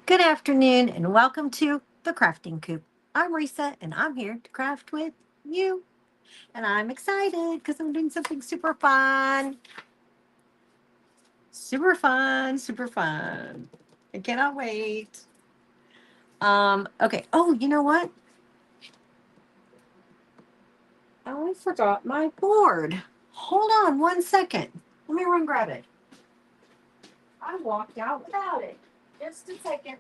Good afternoon and welcome to the Crafting Coop. I'm Reesa and I'm here to craft with you. And I'm excited because I'm doing something super fun. Super fun, super fun. I cannot wait. Okay. Oh, you know what? I forgot my board. Hold on 1 second. Let me run grab it. I walked out without it. Just a second.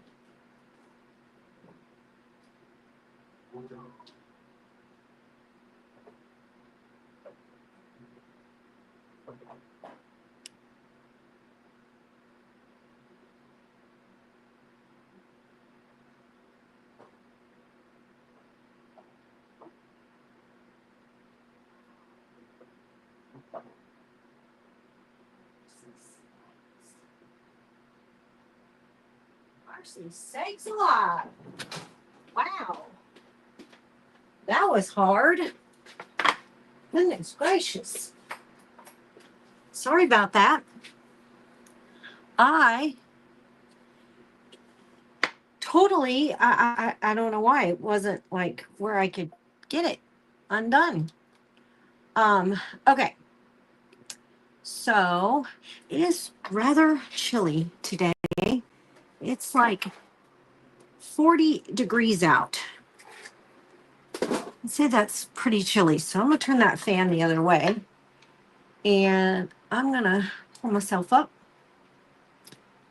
Mercy sakes alive. Wow. That was hard. Goodness gracious. Sorry about that. I I don't know why it wasn't like where I could get it undone. Um, okay. So it is rather chilly today. It's like 40 degrees out. I'd say that's pretty chilly. So I'm gonna turn that fan the other way. And I'm gonna pull myself up.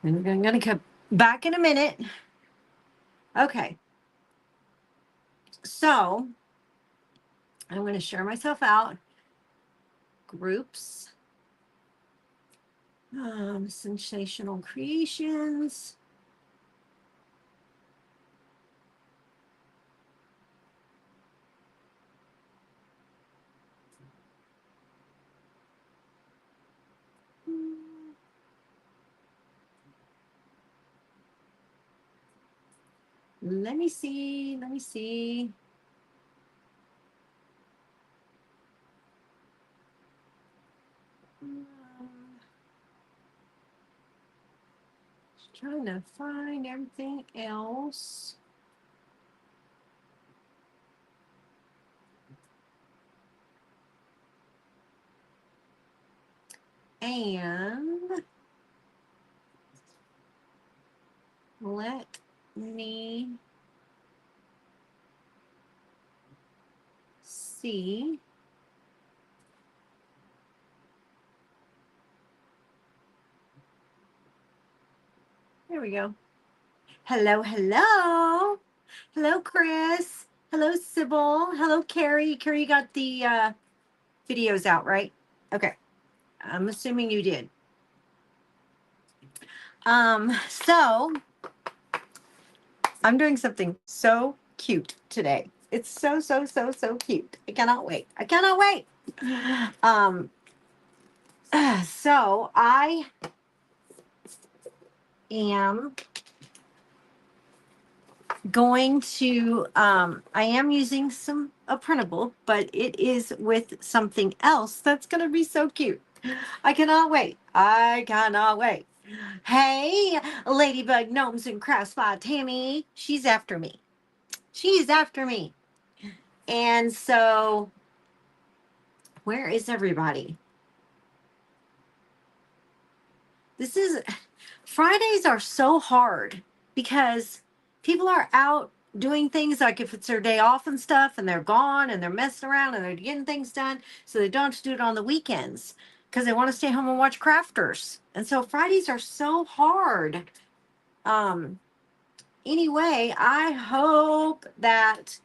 And I'm gonna come back in a minute. Okay. So I'm going to share myself out. Groups. Sensational Creations. Let me see. Let me see. Just trying to find everything else. And let me see. There we go. Hello, hello. Hello, Chris. Hello, Sybil. Hello, Carrie. Carrie, you got the videos out, right? Okay. I'm assuming you did. So I'm doing something so cute today. It's so cute. I cannot wait. I cannot wait. Um, so I am going to, I am using a printable, but it is with something else that's going to be so cute. I cannot wait. I cannot wait. Hey, Ladybug, Gnomes, and Crafts by Tammy. She's after me. She's after me. And so, where is everybody? Fridays are so hard because people are out doing things, like if it's their day off and stuff, and they're gone and they're messing around and they're getting things done, so they don't have to do it on the weekends because they want to stay home and watch crafters. And so Fridays are so hard. Anyway, I hope that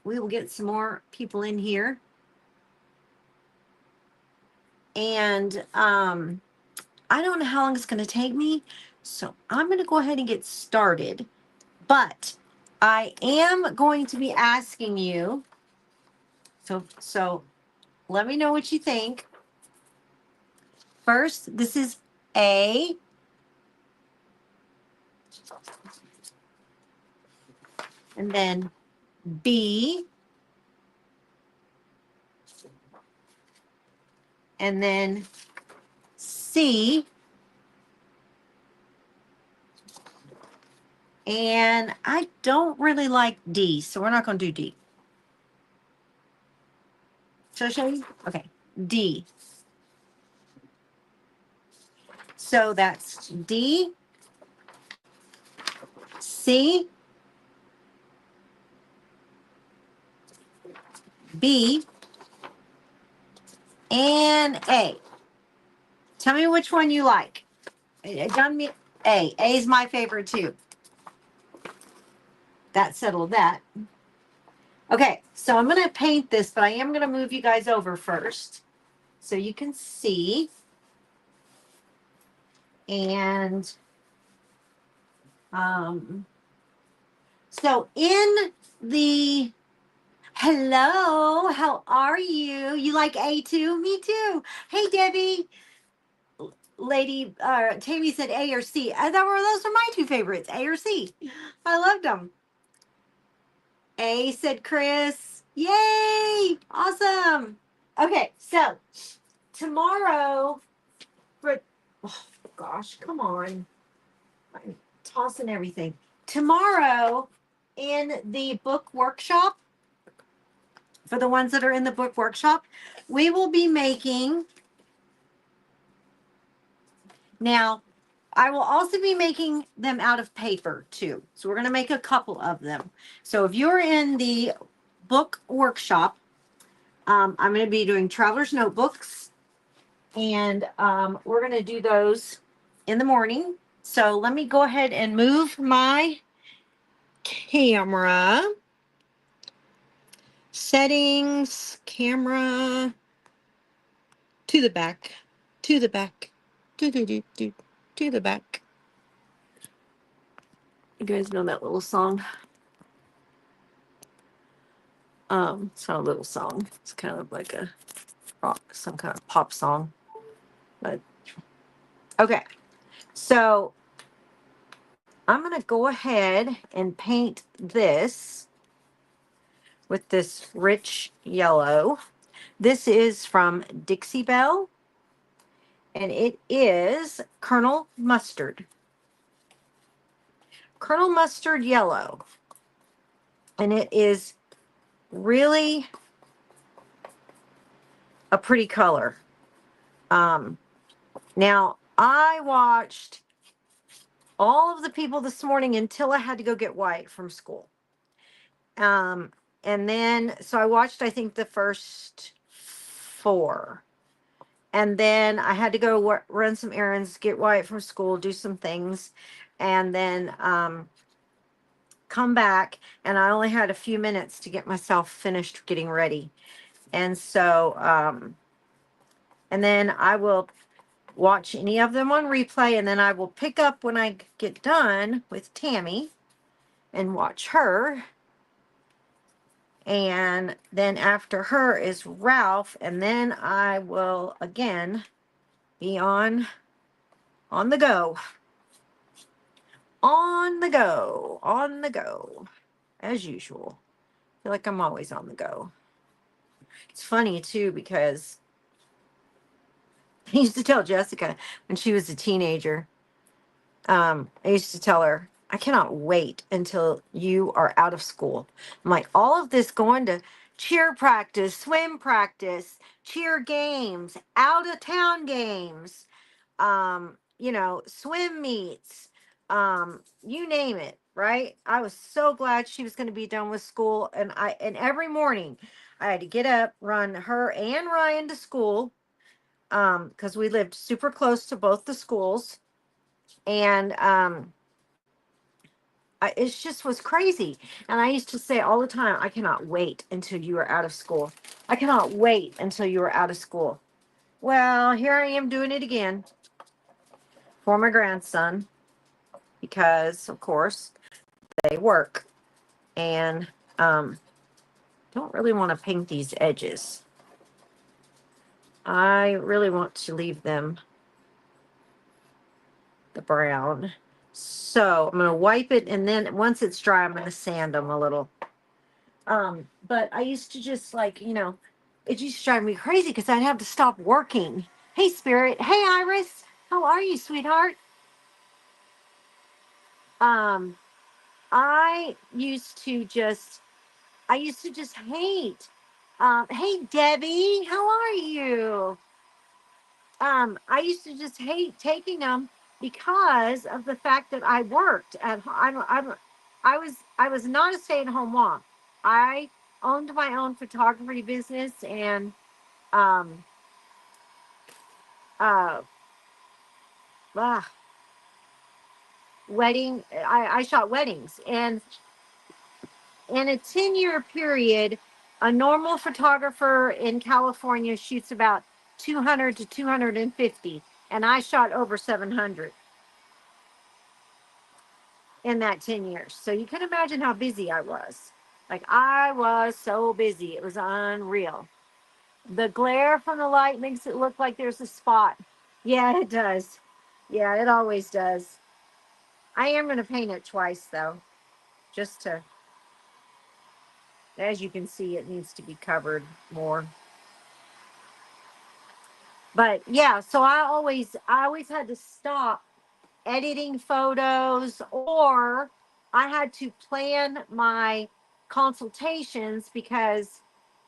we will get some more people in here. And I don't know how long it's going to take me, so I'm going to go ahead and get started. But I am going to be asking you, so let me know what you think. First, this is A. And then B. And then C. And I don't really like D, so we're not going to do D. Should I show you? Okay, D. So that's D, C, B, and A. Tell me which one you like. Done me A. A is my favorite too. That settled that. Okay, so I'm going to paint this, but I am going to move you guys over first so you can see. And so in the, hello, how are you? You like A too? Me too. Hey, Debbie. Tammy said A or C. Those are my two favorites, A or C. I loved them. A, said Chris. Yay! Awesome. Okay, so tomorrow, oh gosh, come on. I'm tossing everything. Tomorrow in the book workshop, for the ones that are in the book workshop, we will be making, now, I will also be making them out of paper too. So we're going to make a couple of them. So if you're in the book workshop, I'm going to be doing traveler's notebooks, and we're going to do those in the morning. So let me go ahead and move my camera. Settings, camera, to the back, to the back, to the back. You guys know that little song? It's not a little song. It's kind of like a rock, some kind of pop song. But okay, so I'm gonna go ahead and paint this with this rich yellow. This is from Dixie Belle, and it is Colonel Mustard. Colonel Mustard yellow. And it is really a pretty color. Now, I watched all of the people this morning until I had to go get White from school. And then, so I watched, I think, the first 4. And then I had to go run some errands, get Wyatt from school, do some things, and then come back. And I only had a few minutes to get myself finished getting ready. And so, and then I will watch any of them on replay, and then I will pick up when I get done with Tammy and watch her. And then after her is Ralph, and then I will again be on the go. On the go, on the go, as usual. I feel like I'm always on the go. It's funny too, because I used to tell Jessica when she was a teenager, I used to tell her, I cannot wait until you are out of school. I'm like, all of this going to cheer practice, swim practice, cheer games, out of town games, you know, swim meets, you name it, right? I was so glad she was going to be done with school. And every morning I had to get up, run her and Ryan to school, because we lived super close to both the schools. And it just was crazy. And I used to say all the time, I cannot wait until you are out of school. I cannot wait until you are out of school. Well, here I am doing it again for my grandson, because of course they work, and don't really want to paint these edges. I really want to leave them the brown. So I'm going to wipe it, and then once it's dry, I'm going to sand them a little. But I used to just, like, you know, it used to drive me crazy because I'd have to stop working. Hey, Spirit. Hey, Iris. How are you, sweetheart? I used to just, I used to just hate. Hey Debbie, how are you? I used to just hate taking them because of the fact that I worked at I was not a stay-at-home mom. I owned my own photography business and um uh ah, I shot weddings, and in a 10-year period, a normal photographer in California shoots about 200 to 250, and I shot over 700 in that 10 years. So you can imagine how busy I was. Like, I was so busy. It was unreal. The glare from the light makes it look like there's a spot. Yeah, it does. Yeah, it always does. I am going to paint it twice, though, just to, as you can see, it needs to be covered more. But yeah, so I always had to stop editing photos, or I had to plan my consultations because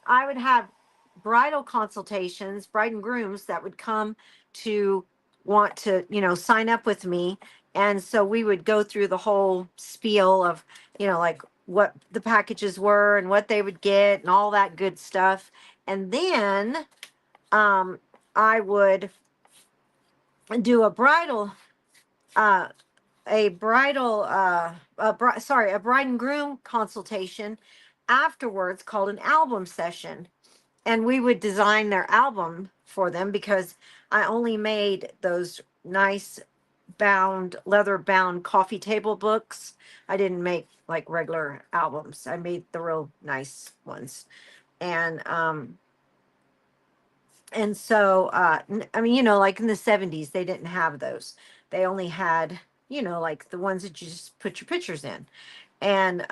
I would have bridal consultations, bride and grooms that would come to want to, sign up with me. And so we would go through the whole spiel of, like what the packages were and what they would get and all that good stuff. And then um, I would do uh, a bride and groom consultation afterwards called an album session. And we would design their album for them because I only made those nice leather bound coffee table books. I didn't make like regular albums. I made the real nice ones. And so I mean, like in the 70s they didn't have those. They only had, like the ones that you just put your pictures in. And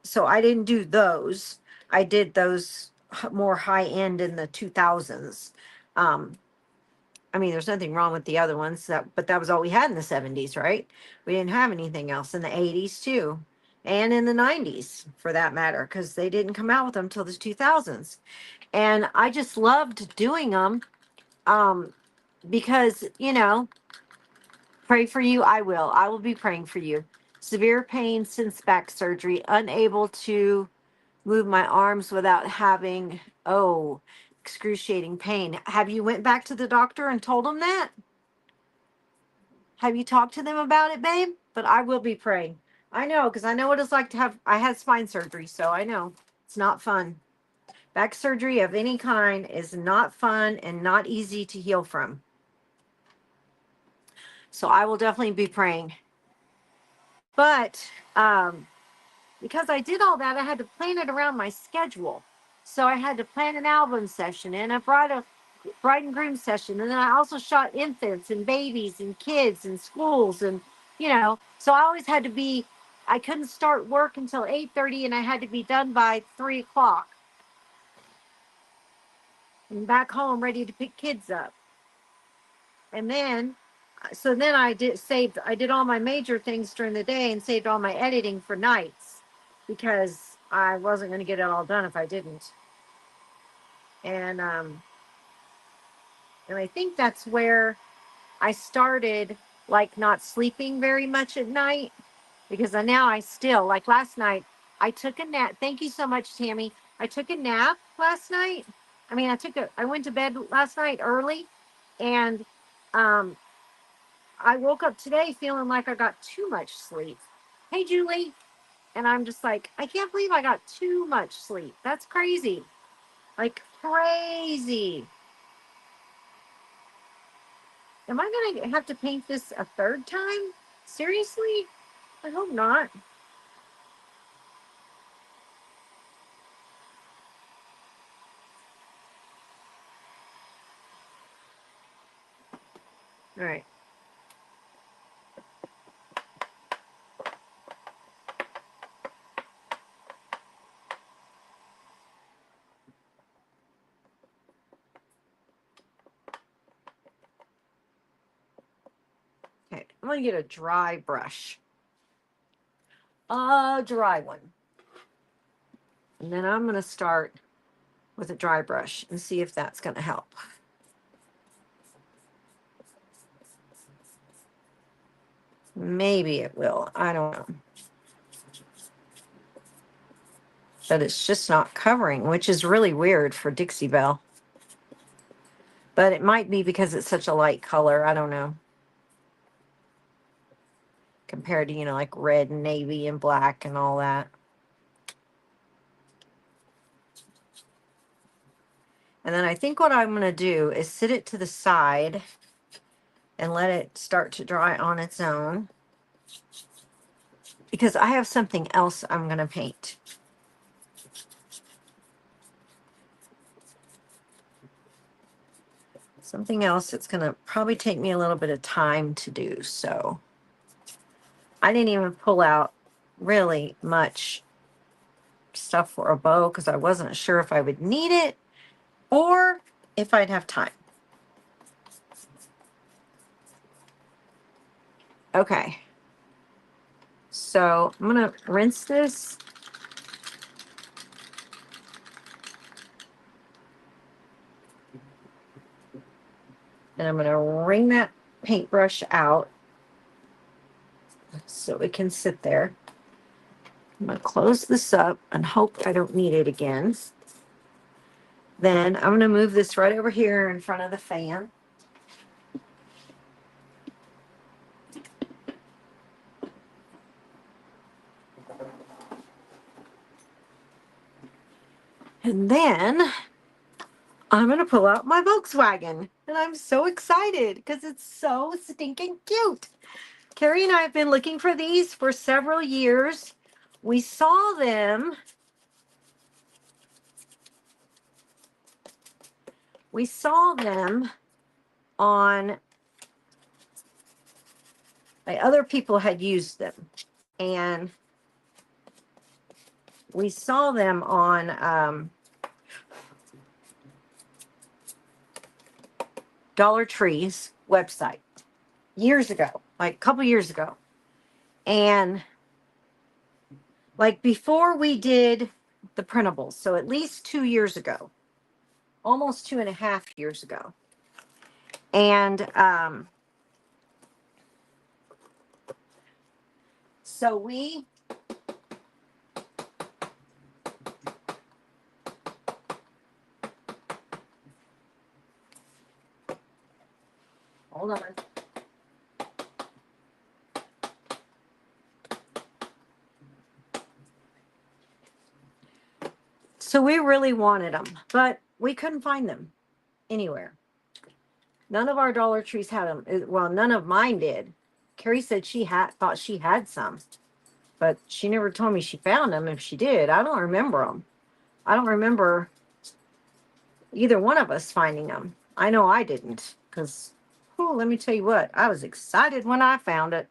so I didn't do those. I did those more high end in the 2000s. um I mean, there's nothing wrong with the other ones, but that was all we had in the 70s, right? We didn't have anything else in the 80s too, and in the 90s for that matter, because they didn't come out with them till the 2000s. And I just loved doing them, um, because, pray for you. I will be praying for you. Severe pain since back surgery, unable to move my arms without having, oh, excruciating pain. Have you went back to the doctor and told them that? Have you talked to them about it, babe? But I will be praying. I know, because I know what it's like to have, I had spine surgery, so I know it's not fun. Back surgery of any kind is not fun and not easy to heal from. So I will definitely be praying. But because I did all that, I had to plan it around my schedule. So I had to plan an album session and a bride and groom session. And then I also shot infants and babies and kids and schools. And, so I always had to be, I couldn't start work until 8:30, and I had to be done by 3 o'clock and back home ready to pick kids up. And then, so then I did all my major things during the day and saved all my editing for nights because I wasn't going to get it all done if I didn't. And I think that's where I started like not sleeping very much at night, because now I still, like last night I took a nap. Thank you so much, Tammy. I took a nap last night. I mean, I went to bed last night early, and um I woke up today feeling like I got too much sleep. Hey, Julie. And I'm just like, I can't believe I got too much sleep. That's crazy. Like, crazy. Am I going to have to paint this a third time? Seriously? I hope not. All right. Okay. I'm going to get a dry brush. a dry one. And then I'm going to start with a dry brush and see if that's going to help. Maybe it will. I don't know. But it's just not covering, which is really weird for Dixie Belle. But it might be because it's such a light color. I don't know. Compared to, you know, like red and navy and black and all that. And then I think what I'm going to do is sit it to the side and let it start to dry on its own. Because I have something else I'm going to paint. Something else that's going to probably take me a little bit of time to do. So I didn't even pull out really much stuff for a bow because I wasn't sure if I would need it or if I'd have time. Okay. So I'm going to rinse this. And I'm going to wring that paintbrush out so it can sit there. I'm going to close this up and hope I don't need it again. Then I'm going to move this right over here in front of the fan. And then I'm going to pull out my Volkswagen. And I'm so excited because it's so stinking cute. Carrie and I have been looking for these for several years. We saw them. We saw them on, like, other people had used them. And we saw them on Dollar Tree's website years ago, like a couple years ago. And like before we did the printables, so at least 2 years ago, almost 2.5 years ago. And so we hold on. So we really wanted them, but we couldn't find them anywhere. None of our Dollar Trees had them. Well, none of mine did. Carrie said she thought she had some, but she never told me she found them. If she did, I don't remember them. I don't remember either one of us finding them. I know I didn't, because, let me tell you what, I was excited when I found it.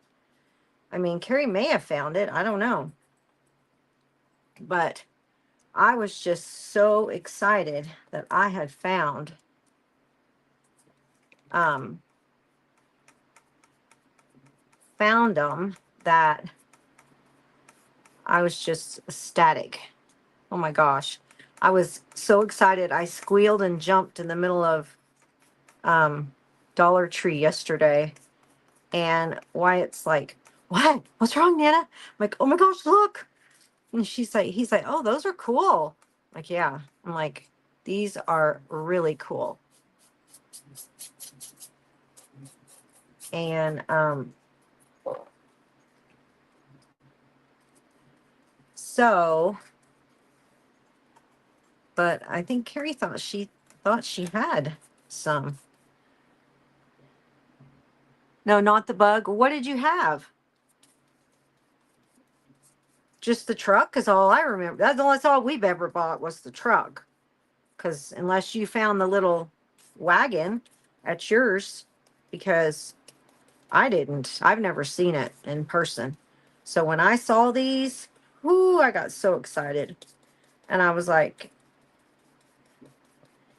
I mean, Carrie may have found it. I don't know. But I was just so excited that I had found them that I was just ecstatic. Oh my gosh. I was so excited. I squealed and jumped in the middle of Dollar Tree yesterday. And Wyatt's like, what? What's wrong, Nana? I'm like, oh my gosh, look. And he's like, oh, those are cool. I'm like, yeah. I'm like, these are really cool. And so, but I think Carrie thought she had some. No, not the bug. What did you have? Just the truck? Because all I remember, that's all we've ever bought was the truck. Because unless you found the little wagon at yours, because I didn't. I've never seen it in person. So when I saw these, I got so excited. And I was like,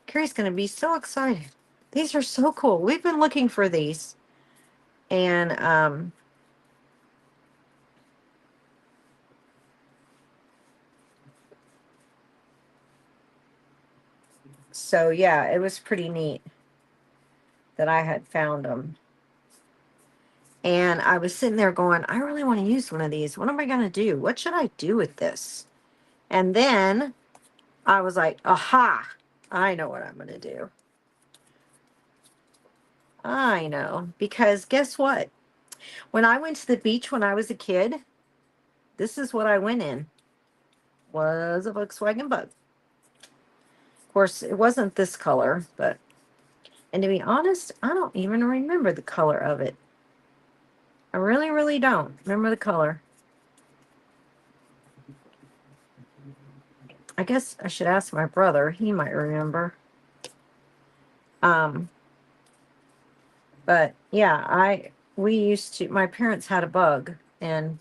Carrie's going to be so excited. These are so cool. We've been looking for these. And So yeah, it was pretty neat that I had found them. And I was sitting there going, I really want to use one of these. What am I going to do? What should I do with this? And then I was like, aha, I know what I'm going to do. I know. Because guess what? When I went to the beach when I was a kid, this is what I went in. Was a Volkswagen Bug. Of course, it wasn't this color, but, and to be honest, I don't even remember the color of it. I really, really don't remember the color. I guess I should ask my brother. He might remember. But yeah, we used to, my parents had a Bug, and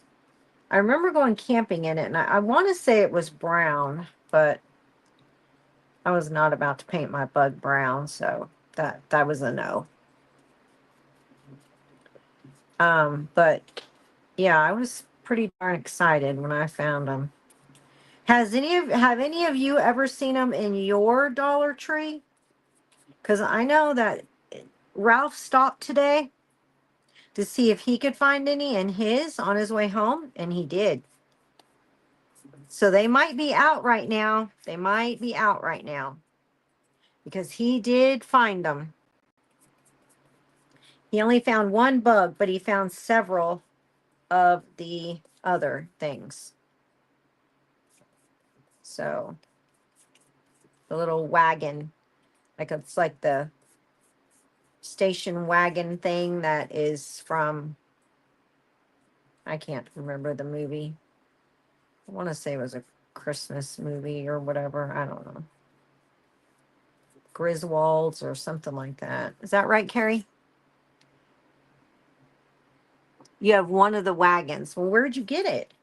I remember going camping in it, and I want to say it was brown, but I was not about to paint my Bug brown, so that was a no. But yeah, I was pretty darn excited when I found them. Have any of you ever seen them in your Dollar Tree? Because I know that Ralph stopped today to see if he could find any in his on his way home, and he did. So they might be out right now. They might be out right now because he did find them. He only found one Bug, but he found several of the other things. So the little wagon, like it's like the station wagon thing that is from, I can't remember the movie. I want to say it was a Christmas movie or whatever. I don't know. Griswolds or something like that. Is that right, Carrie? You have one of the wagons. Well, where'd you get it?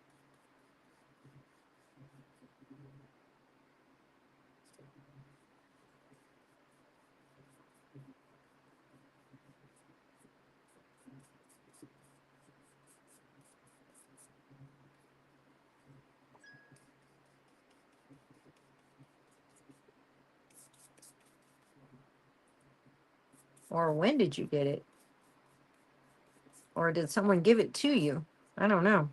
Or when did you get it? Or did someone give it to you? I don't know.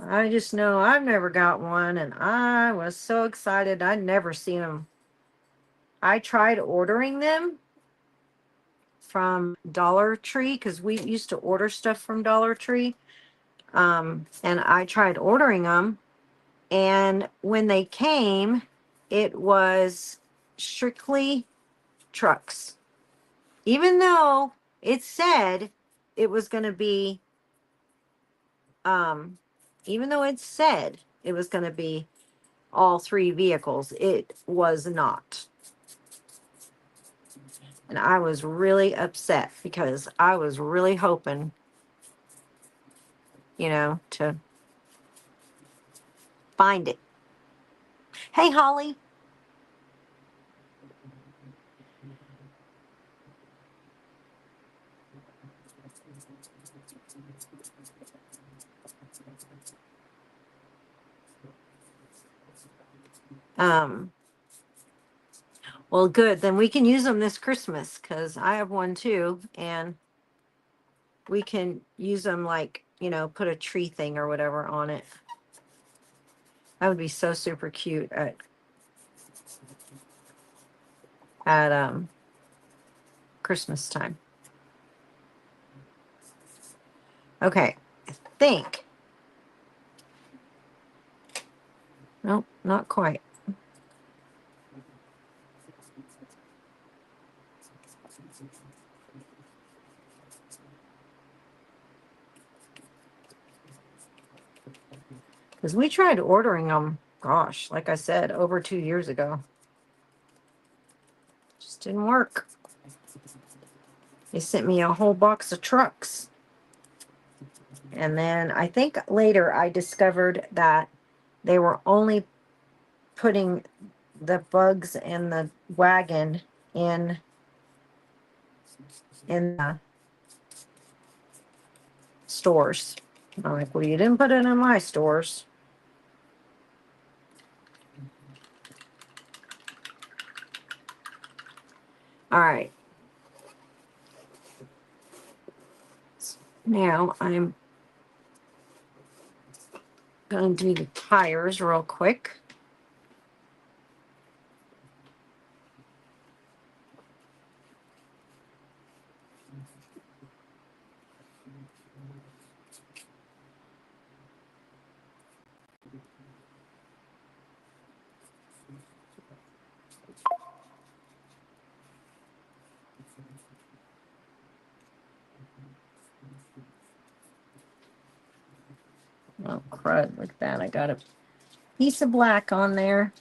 I just know I've never got one, and I was so excited. I'd never seen them. I tried ordering them from Dollar Tree because we used to order stuff from Dollar Tree. And I tried ordering them, and when they came, it was strictly trucks. Even though it said it was going to be, um, even though it said it was going to be all three vehicles, it was not. And I was really upset because I was really hoping, to find it. Hey, Holly. Well, good. Then we can use them this Christmas because I have one too, and we can use them like, put a tree thing or whatever on it. That would be so super cute at Christmas time. Okay, I think. Nope, not quite. Because we tried ordering them, gosh, like I said, over 2 years ago. Just didn't work. They sent me a whole box of trucks. And then I think later I discovered that they were only putting the bugs and the wagon in the stores. I'm like, well, you didn't put it in my stores. All right. Now I'm going to do the tires real quick. Oh, crud. Look at that. I got a piece of black on there.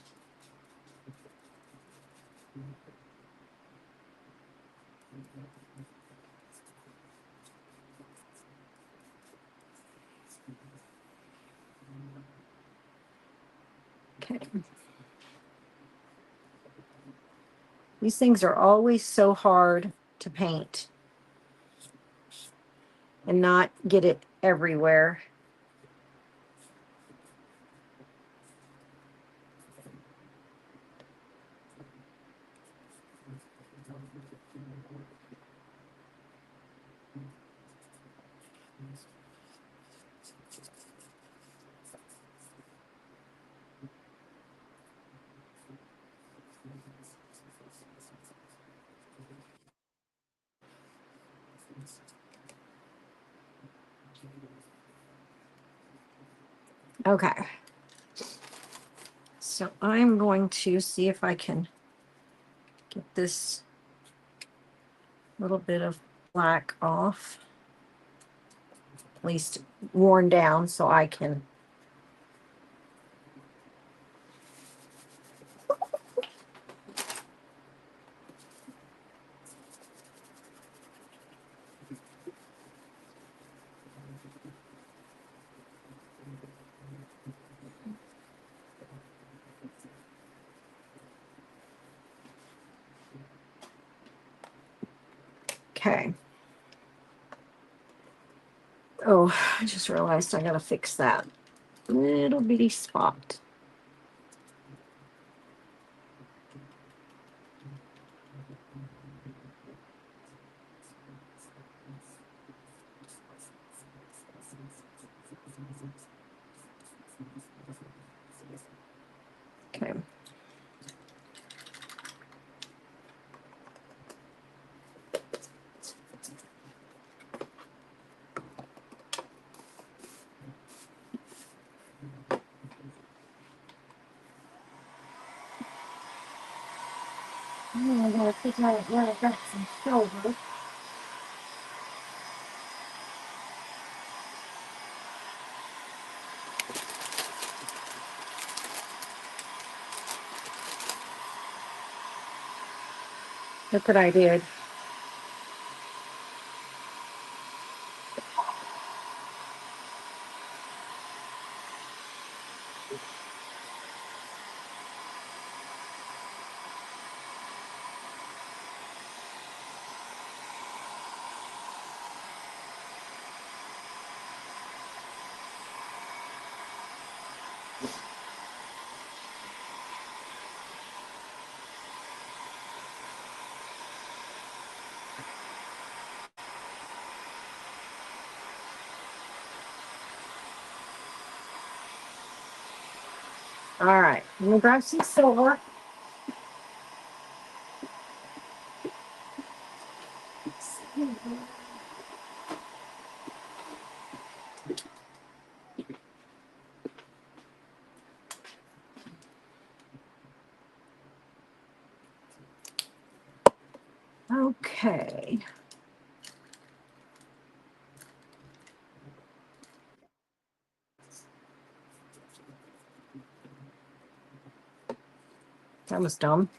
Okay. These things are always so hard to paint and not get it everywhere. Okay. So I'm going to see if I can get this little bit of black off, at least worn down, so I can. Okay. Oh, I just realized I gotta fix that little bitty spot. Okay. I gotta figure out where I got some silver. Look what I did. All right, I'm gonna grab some silver. Okay. That was dumb.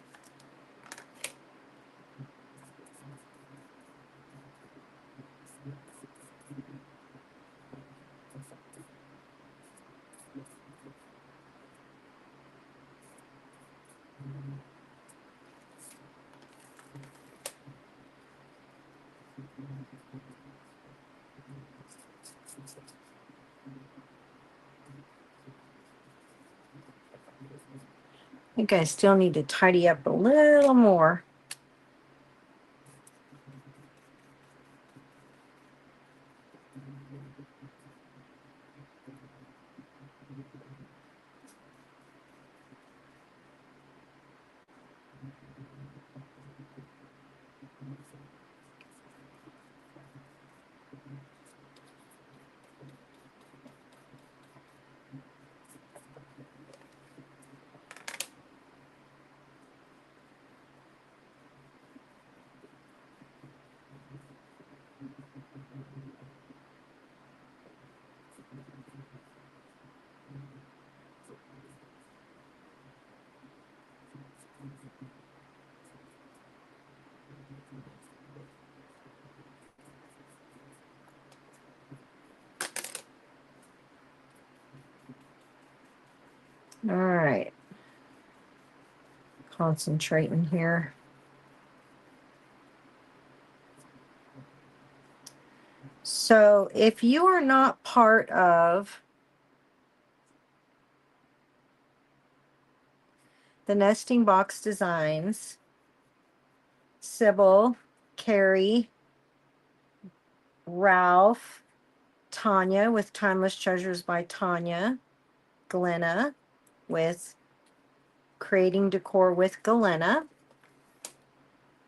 I think I still need to tidy up a little more. All right. Concentrating here. So if you are not part of the Nesting Box Designs, Sybil, Carrie, Ralph, Tanya with Timeless Treasures by Tanya, Glenna with Creating Decor with Glenna,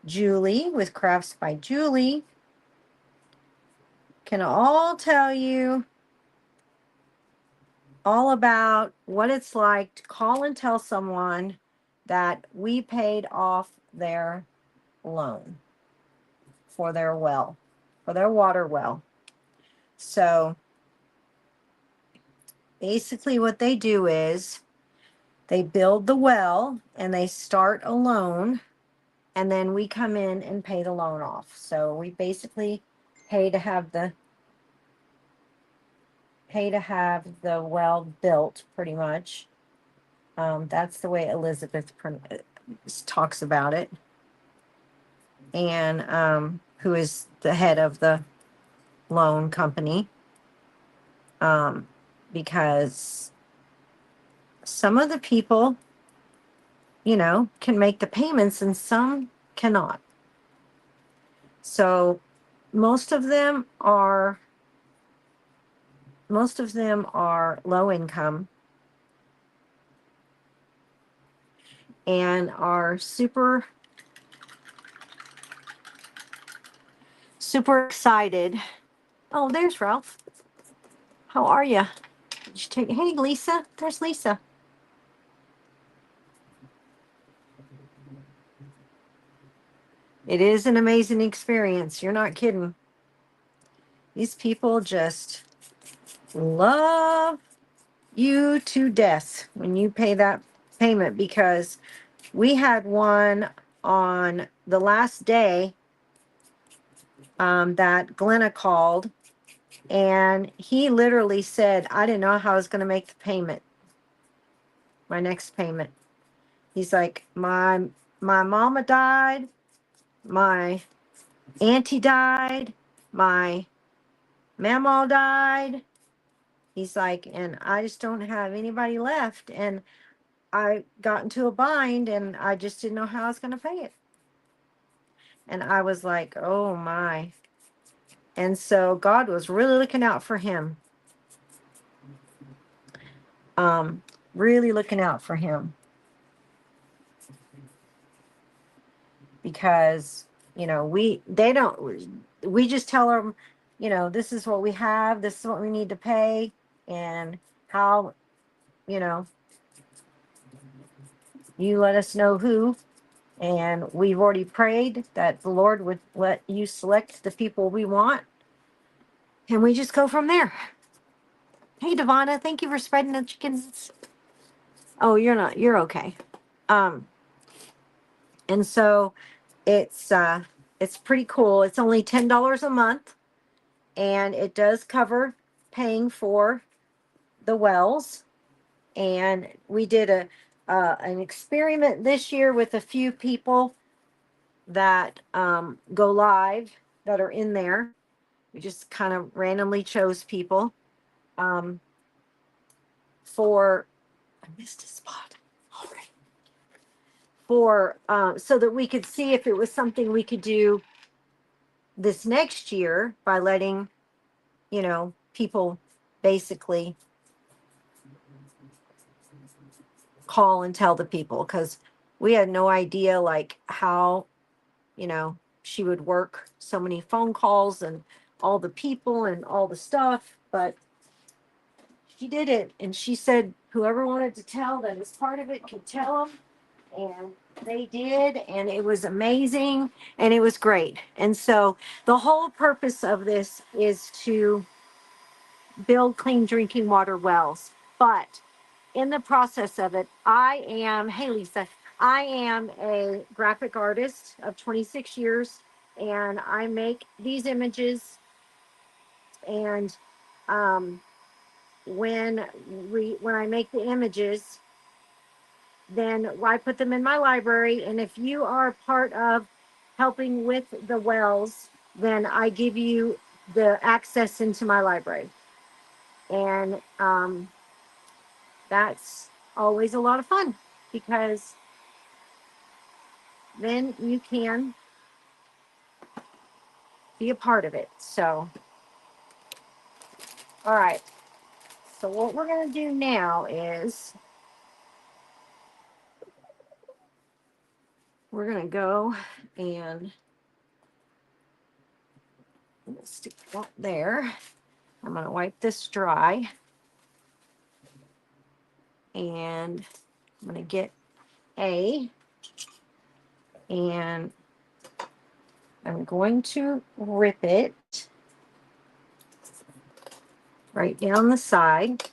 Julie with Crafts by Julie, can all tell you all about what it's like to call and tell someone that we paid off their loan for their well, for their water well. So basically what they do is they build the well and they start a loan, and then we come in and pay the loan off. So we basically pay to have the well built, pretty much. That's the way Elizabeth talks about it. And who is the head of the loan company. Because some of the people, can make the payments and some cannot. So most of them are low income and are super excited. Oh, there's Ralph. How are you? Hey, Lisa. There's Lisa. It is an amazing experience. You're not kidding. These people just love you to death when you pay that payment, because we had one on the last day that Glenna called, and he literally said, I didn't know how I was going to make the payment, my next payment. He's like, my mama died, my auntie died, my mama died. He's like, and I just don't have anybody left, and I got into a bind, and I just didn't know how I was going to pay it. And I was like, oh my. And so God was really looking out for him. Really looking out for him. Because, we just tell them, this is what we have, this is what we need to pay, and how, you let us know who. And we've already prayed that the Lord would let you select the people we want. And we just go from there. Hey, Devonna, thank you for spreading the chickens. Oh, you're okay. And so it's pretty cool. It's only $10 a month, and it does cover paying for the wells. And we did an experiment this year with a few people that go live that are in there. We just kind of randomly chose people for, I missed a spot. All right. For so that we could see if it was something we could do this next year by letting, people basically call and tell the people, because we had no idea like how, she would work so many phone calls and all the people and all the stuff, but she did it. And she said whoever wanted to tell that was part of it could tell them, and they did, and it was amazing, and it was great. And so the whole purpose of this is to build clean drinking water wells. But in the process of it, hey Lisa, I am a graphic artist of 26 years, and I make these images. And when I make the images, then I put them in my library. And if you are part of helping with the wells, then I give you the access into my library. And that's always a lot of fun, because then you can be a part of it. So, all right. So what we're going to do now is we're going to go and stick that there. I'm going to wipe this dry, and I'm going to get and I'm going to rip it right down the side.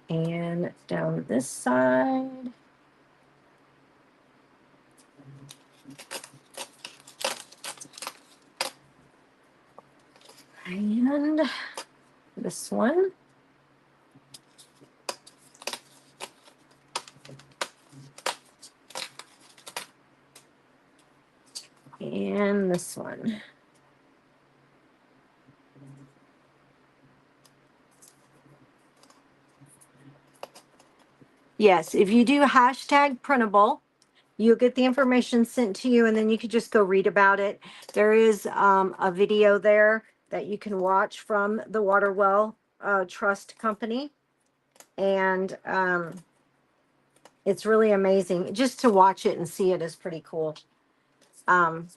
And down this side. And this one. And this one. Yes, if you do hashtag printable, you'll get the information sent to you, and then you could just go read about it. There is a video there that you can watch from the Water Well Trust Company. And it's really amazing. Just to watch it and see it is pretty cool. And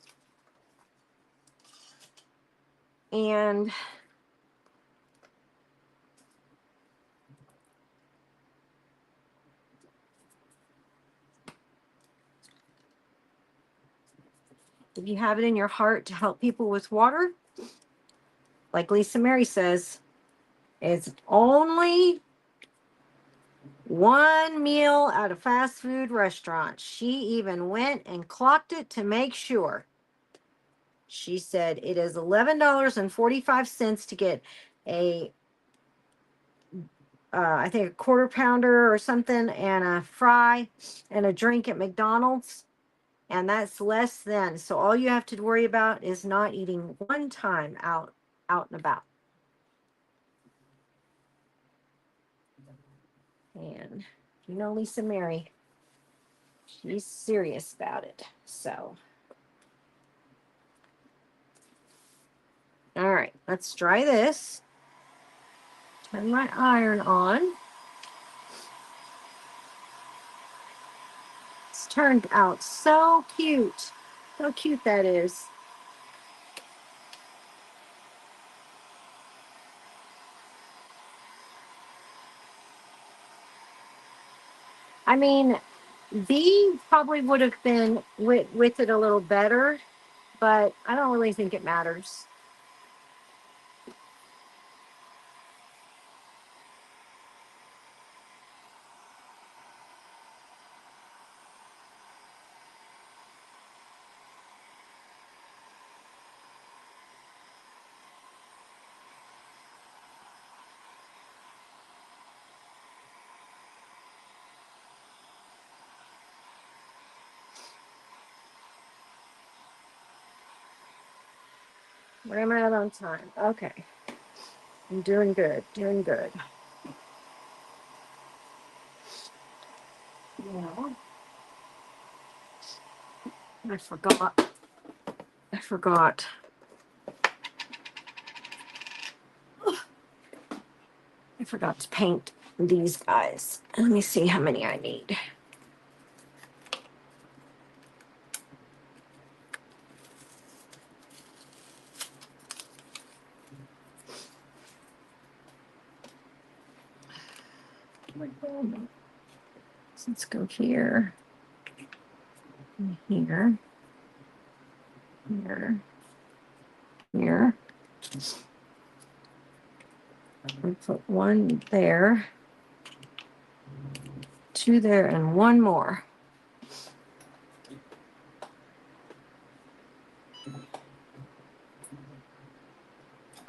if you have it in your heart to help people with water, like Lisa Mary says, it's only one meal at a fast food restaurant. She even went and clocked it to make sure. She said it is $11.45 to get I think a quarter pounder or something, and a fry and a drink at McDonald's. And that's less than. So all you have to worry about is not eating one time out and about. And Lisa Mary, she's serious about it. So, all right, let's try this. Turn my iron on. It's turned out so cute. So cute that is. I mean, B probably would have been with it a little better, but I don't really think it matters. Where am I at on time? Okay. I'm doing good, doing good. Yeah. I forgot. I forgot. I forgot to paint these guys. Let me see how many I need. Let's go here, here, here, here. I'll put one there, two there, and one more.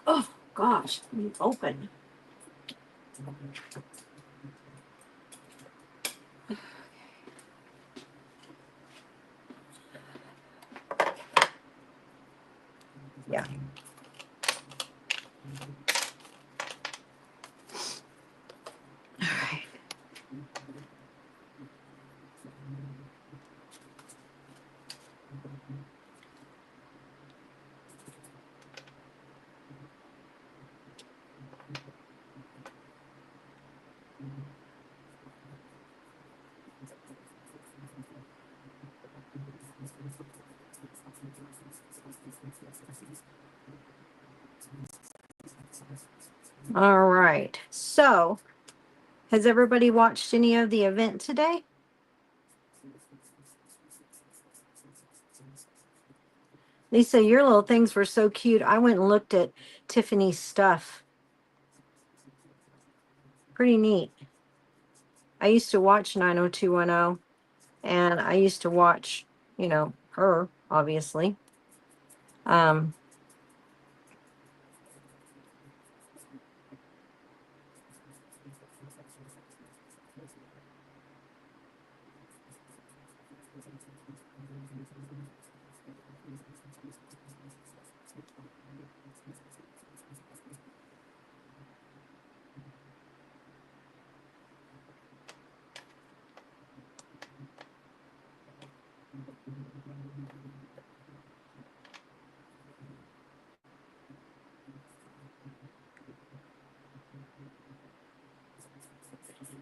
Oh gosh, let me open. Yeah. All right. All right. So, has everybody watched any of the event today? Lisa, your little things were so cute. I went and looked at Tiffany's stuff. Pretty neat. I used to watch 90210, and I used to watch, her, obviously. Um,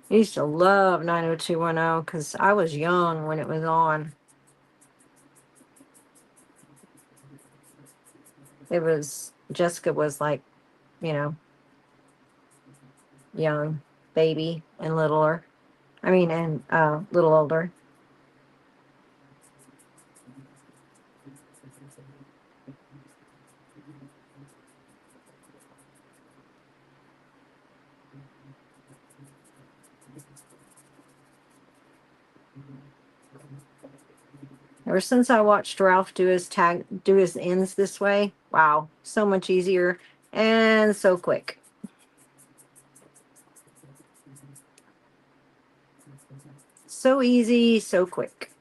I used to love 90210 because I was young when it was on. Jessica was like, you know, young, baby, and littler. I mean, and little older. Ever since I watched Ralph do his ends this way, wow, so much easier and so quick. So easy, so quick.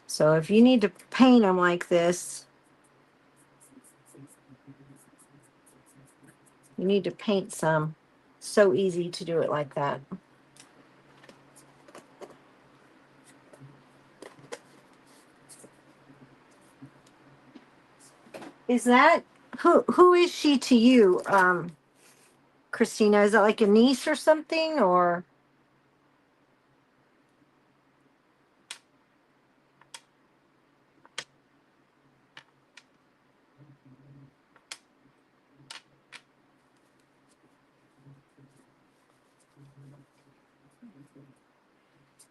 So if you need to paint them like this, you need to paint some. So easy to do it like that. Is that who is she to you, Christina? Is that like a niece or something, or?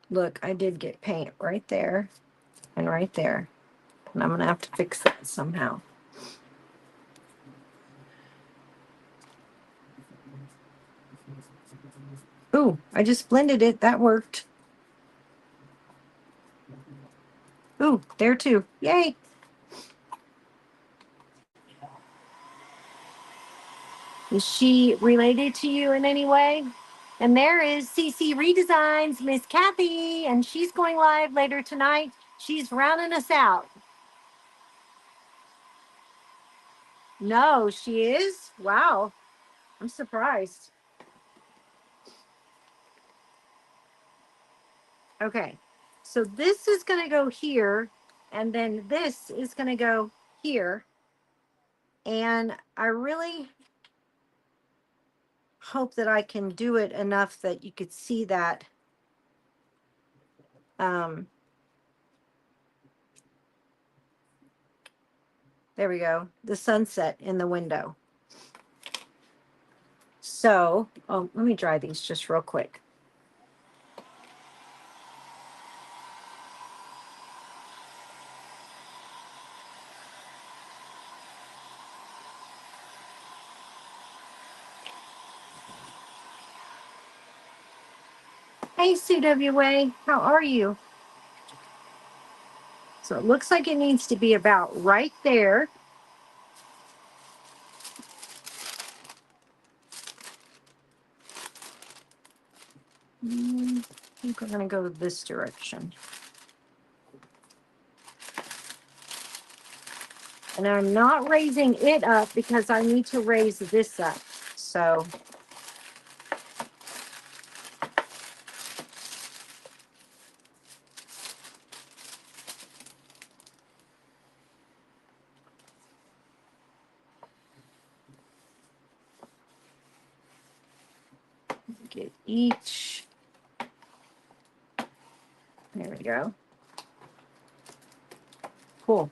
Look, I did get paint right there and right there. And I'm going to have to fix that somehow. Ooh, I just blended it. That worked. Ooh, there too. Yay. Is she related to you in any way? And there is CC Redesigns, Miss Kathy, and she's going live later tonight. She's rounding us out. No, she is? Wow. I'm surprised. Okay. So this is going to go here, and then this is going to go here. And I really hope that I can do it enough that you could see that. There we go. The sunset in the window. So, oh, let me dry these just real quick. Hey, CWA, how are you? So it looks like it needs to be about right there. I think we're going to go this direction. And I'm not raising it up because I need to raise this up. So get each. There we go. Cool.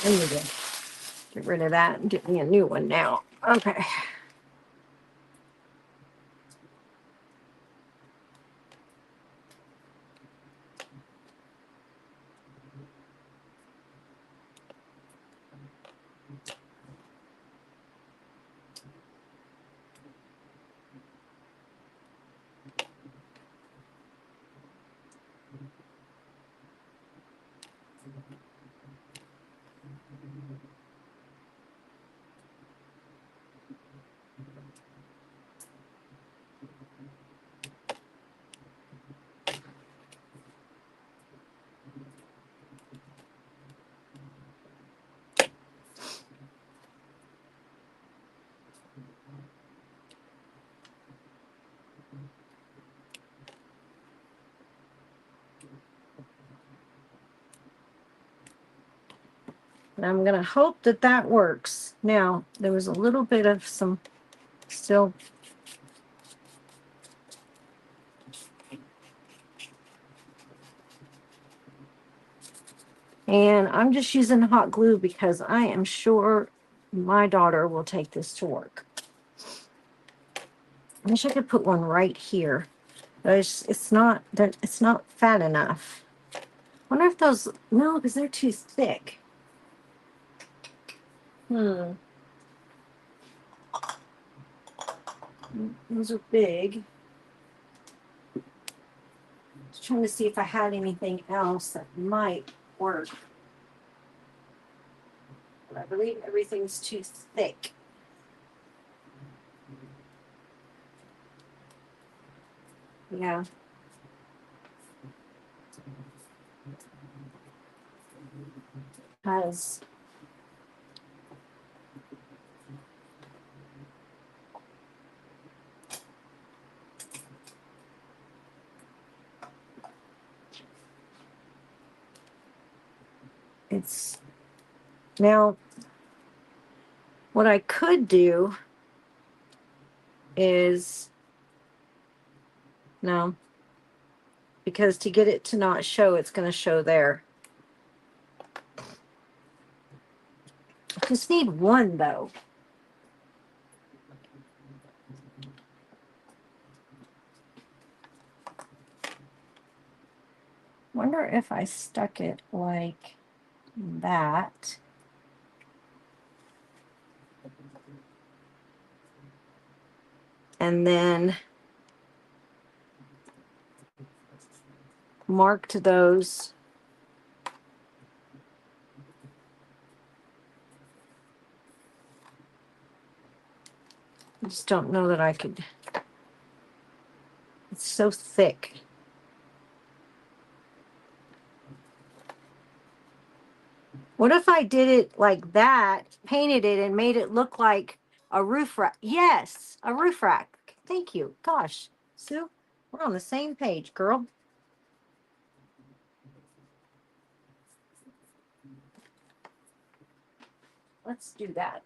I need to get rid of that and get me a new one now. Okay. And I'm going to hope that that works. Now, there was a little bit of some still. And I'm just using hot glue because I am sure my daughter will take this to work. I wish I could put one right here. But it's not fat enough. I wonder if those, no, because they're too thick. Those are big. Just trying to see if I had anything else that might work. But I believe everything's too thick. Yeah. Because it's now what I could do is no, because to get it to not show, it's going to show there. I just need one though. Wonder if I stuck it like that. And then marked those. I just don't know that I could. It's so thick. What if I did it like that, painted it, and made it look like a roof rack? Yes, a roof rack. Thank you. Gosh, Sue, we're on the same page, girl. Let's do that.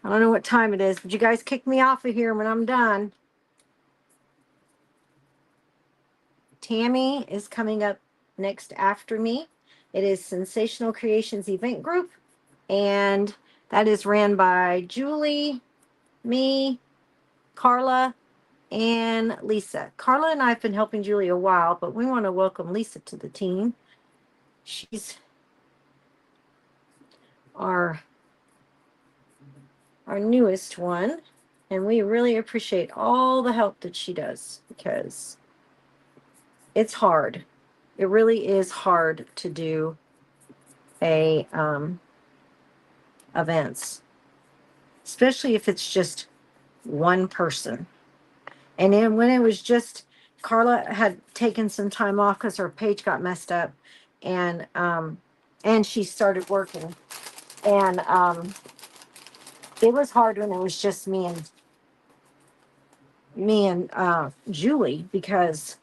I don't know what time it is, but you guys kick me off of here when I'm done. Tammy is coming up next after me. It is Sensational Creations Event Group, and that is ran by Julie, me, Carla, and Lisa. Carla and I have been helping Julie a while, but we want to welcome Lisa to the team. She's our newest one, and we really appreciate all the help that she does because it's hard. It really is hard to do a events, especially if it's just one person. And then when it was just Carla had taken some time off because her page got messed up, and she started working, and it was hard when it was just me and Julie, because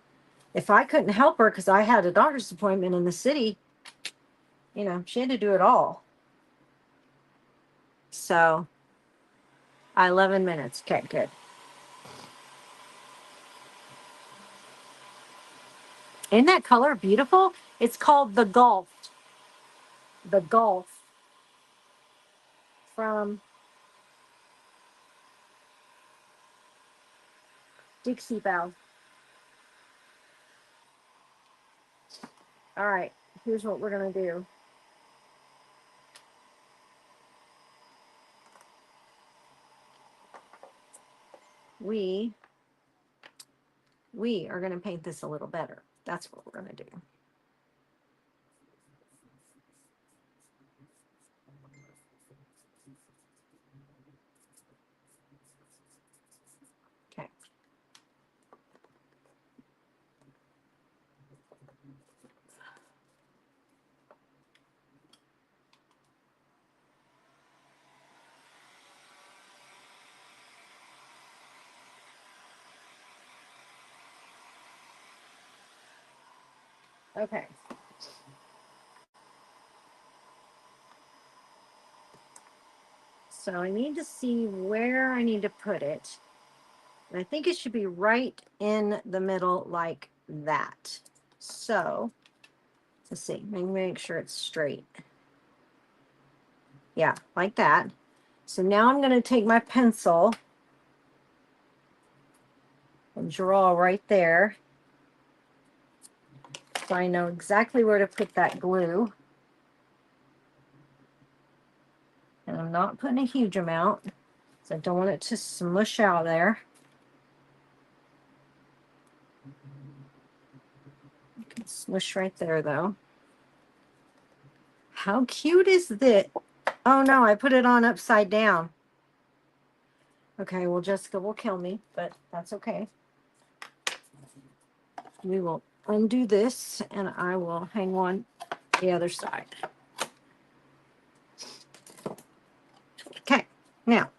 if I couldn't help her because I had a doctor's appointment in the city, you know, she had to do it all. So 11 minutes. Okay, good. Isn't that color beautiful? It's called the Gulf. The Gulf from Dixie Belle. All right, here's what we're going to do. We are going to paint this a little better. That's what we're going to do. Okay. Okay. So I need to see where I need to put it. And I think it should be right in the middle like that. So let's see, make sure it's straight. Yeah, like that. So now I'm going to take my pencil and draw right there. So I know exactly where to put that glue. And I'm not putting a huge amount, so I don't want it to smush out there. You can smush right there though. How cute is this? Oh no, I put it on upside down. Okay, well, Jessica will kill me, but that's okay. We will undo this and I will hang one the other side. Okay, now,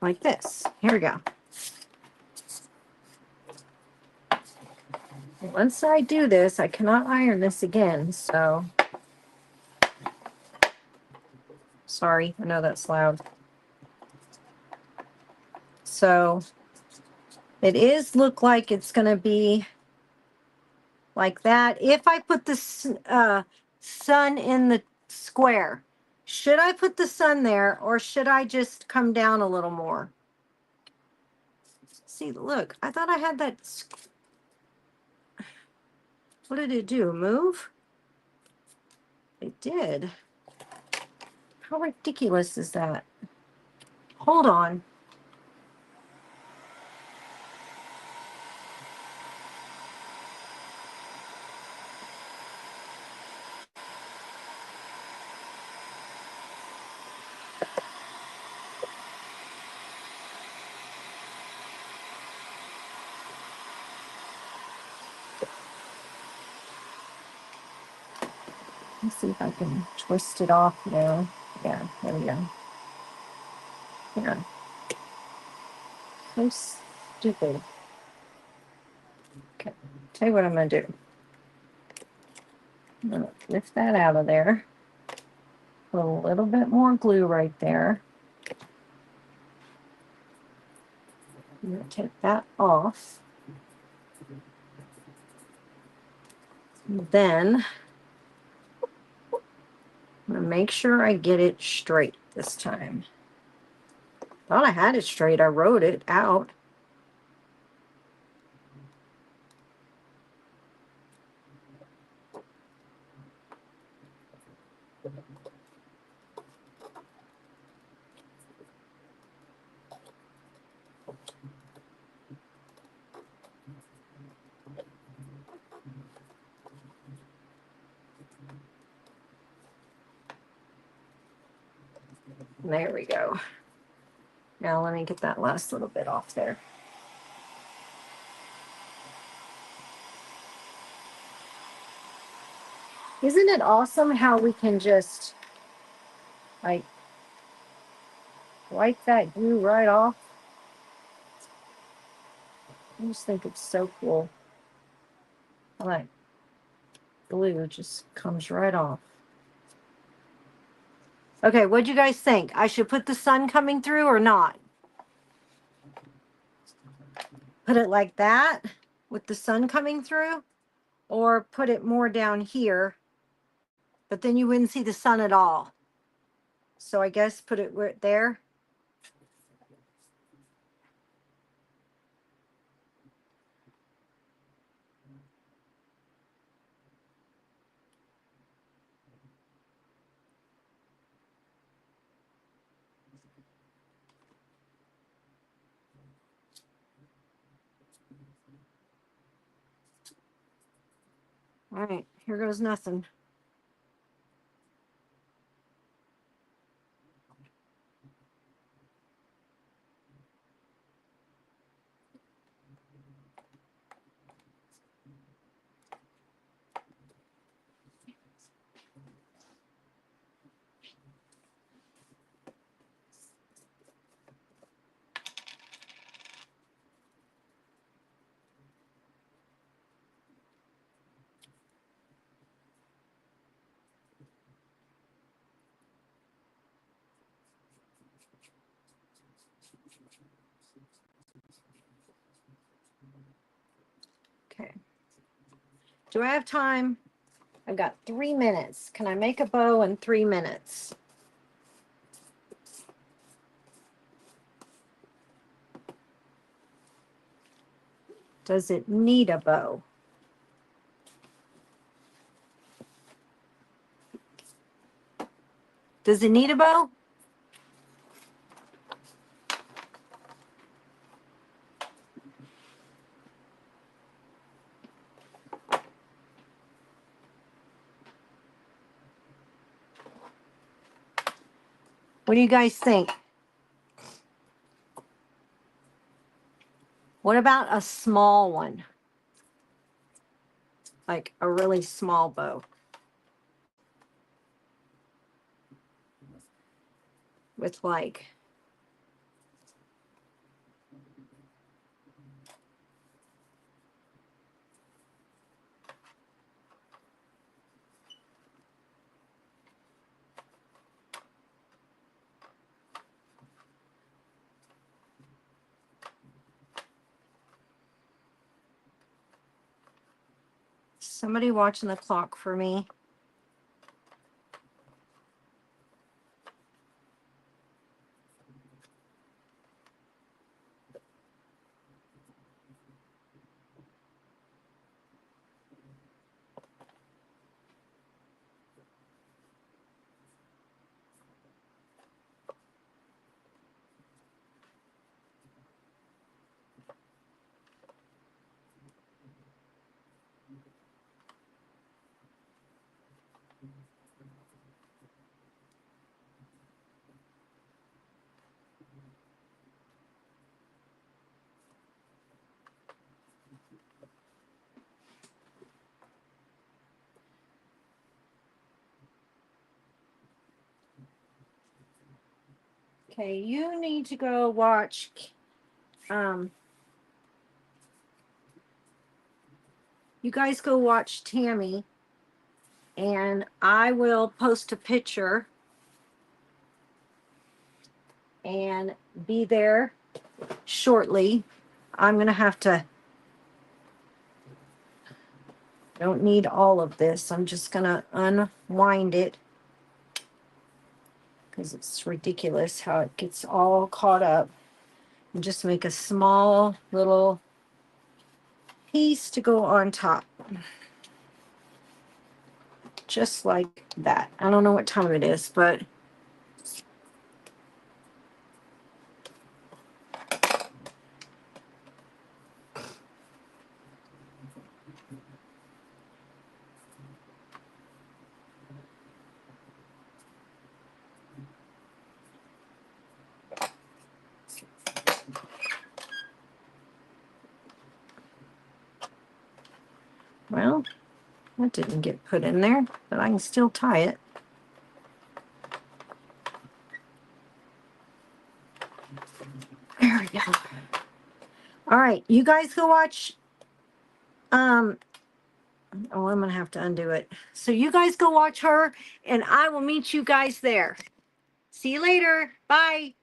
like this. Here we go. Once I do this, I cannot iron this again, so sorry, I know that's loud. So it is look like it's going to be like that. If I put the sun in the square, should I put the sun there or should I just come down a little more? See, look, I thought I had that. What did it do? Move? It did. How ridiculous is that? Hold on. Let's see if I can twist it off now. Yeah, there we go. Yeah. So stupid. Okay, tell you what I'm gonna do. I'm gonna lift that out of there. Put a little bit more glue right there. I'm gonna take that off. And then I'm gonna make sure I get it straight this time. Thought I had it straight. I wrote it out. There we go. Now let me get that last little bit off there. Isn't it awesome how we can just like wipe that glue right off? I just think it's so cool. Like glue just comes right off. Okay, what'd you guys think? I should put the sun coming through or not? Put it like that with the sun coming through, or put it more down here, but then you wouldn't see the sun at all. So I guess put it right there. All right, here goes nothing. Okay. Do I have time? I've got 3 minutes. Can I make a bow in 3 minutes? Does it need a bow? Does it need a bow? What do you guys think? What about a small one? Like a really small bow with like, somebody watching the clock for me. Okay, you need to go watch. You guys go watch Tammy, and I will post a picture and be there shortly. I'm gonna have to. Don't need all of this. I'm just gonna unwind it because it's ridiculous how it gets all caught up. And just make a small little piece to go on top. Just like that. I don't know what time it is, but well, that didn't get put in there, but I can still tie it. There we go. All right, you guys go watch. Oh, I'm gonna have to undo it. So you guys go watch her, and I will meet you guys there. See you later. Bye.